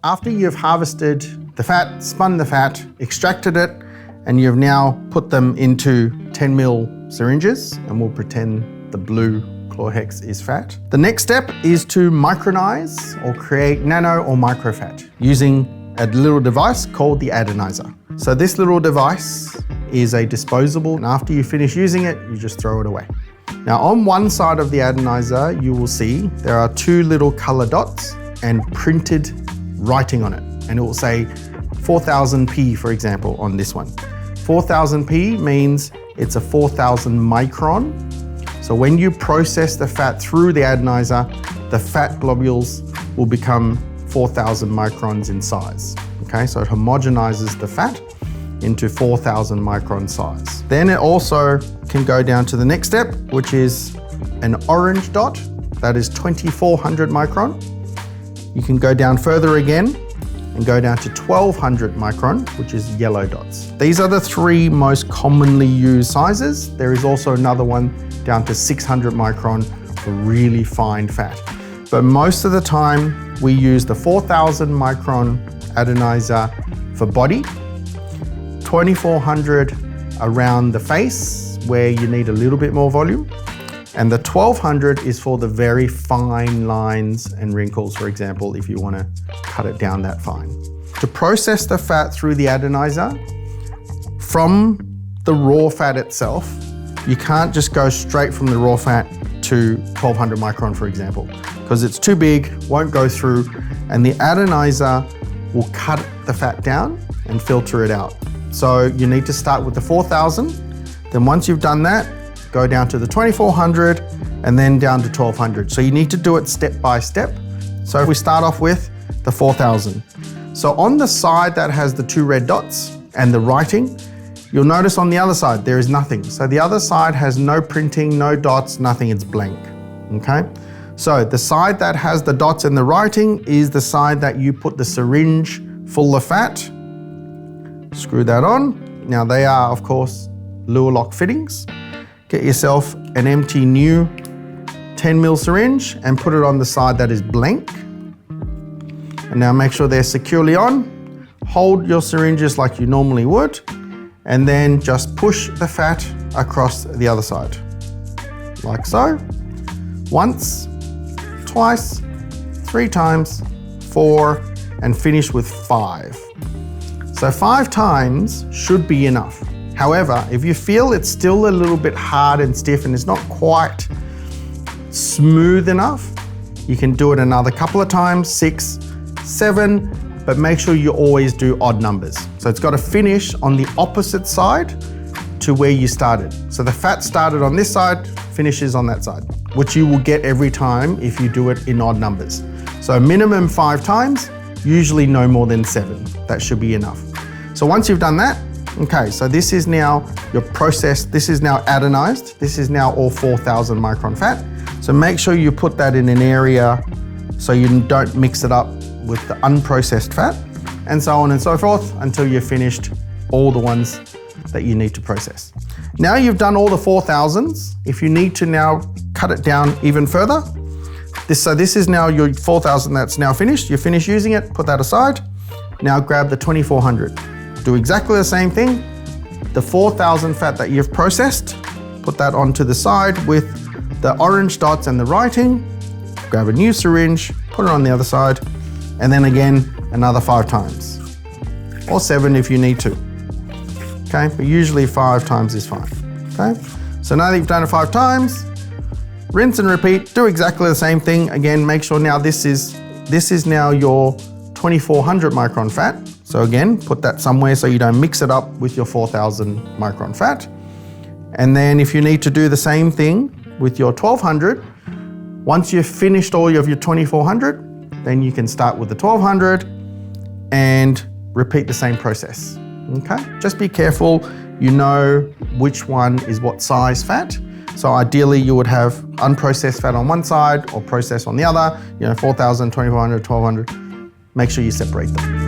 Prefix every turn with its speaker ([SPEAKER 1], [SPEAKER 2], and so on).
[SPEAKER 1] After you've harvested the fat, spun the fat, extracted it, and you've now put them into 10 ml syringes, and we'll pretend the blue chlorhex is fat. The next step is to micronize or create nano or microfat using a little device called the Adinizer. So this little device is a disposable, and after you finish using it, you just throw it away. Now on one side of the Adinizer, you will see there are two little color dots and printed writing on it. And it will say 4000p, for example, on this one. 4000p means it's a 4000 micron. So when you process the fat through the Adinizer, the fat globules will become 4000 microns in size. Okay, so it homogenizes the fat into 4000 micron size. Then it also can go down to the next step, which is an orange dot, that is 2400 micron. You can go down further again and go down to 1200 micron, which is yellow dots. These are the three most commonly used sizes. There is also another one down to 600 micron for really fine fat. But most of the time we use the 4000 micron Adinizer for body, 2400 around the face where you need a little bit more volume, and the 1200 is for the very fine lines and wrinkles, for example, if you want to cut it down that fine. To process the fat through the Adinizer, from the raw fat itself, you can't just go straight from the raw fat to 1200 micron, for example, because it's too big, won't go through, and the Adinizer will cut the fat down and filter it out. So you need to start with the 4000, then once you've done that, go down to the 2400 and then down to 1200. So you need to do it step by step. So if we start off with the 4000. So on the side that has the two red dots and the writing, you'll notice on the other side there is nothing. So the other side has no printing, no dots, nothing, it's blank, okay? So the side that has the dots and the writing is the side that you put the syringe full of fat. Screw that on. Now they are, of course, Luer lock fittings. Get yourself an empty new 10 ml syringe and put it on the side that is blank. And now make sure they're securely on. Hold your syringes like you normally would, and then just push the fat across the other side. Like so. Once, twice, 3 times, 4, and finish with 5. So 5 times should be enough. However, if you feel it's still a little bit hard and stiff and it's not quite smooth enough, you can do it another couple of times, 6, 7, but make sure you always do odd numbers. So it's got to finish on the opposite side to where you started. So the fat started on this side, finishes on that side, which you will get every time if you do it in odd numbers. So minimum 5 times, usually no more than 7. That should be enough. So once you've done that, okay, so this is now your process. This is now adinized. This is now all 4000 micron fat. So make sure you put that in an area so you don't mix it up with the unprocessed fat, and so on and so forth until you've finished all the ones that you need to process. Now you've done all the 4000s. If you need to now cut it down even further, so this is now your 4000 that's now finished. You're finished using it, put that aside. Now grab the 2400. Do exactly the same thing. The 4000 fat that you've processed, put that onto the side with the orange dots and the writing. Grab a new syringe, put it on the other side, and then again, another 5 times. Or 7 if you need to. Okay, but usually 5 times is fine. Okay, so now that you've done it 5 times, rinse and repeat, do exactly the same thing. Again, make sure now this is now your 2400 micron fat. So again, put that somewhere so you don't mix it up with your 4000 micron fat. And then if you need to do the same thing with your 1200, once you've finished all of your 2400, then you can start with the 1200 and repeat the same process. Okay, just be careful, you know which one is what size fat. So ideally you would have unprocessed fat on one side or processed on the other, 4000, 2400, 1200. Make sure you separate them.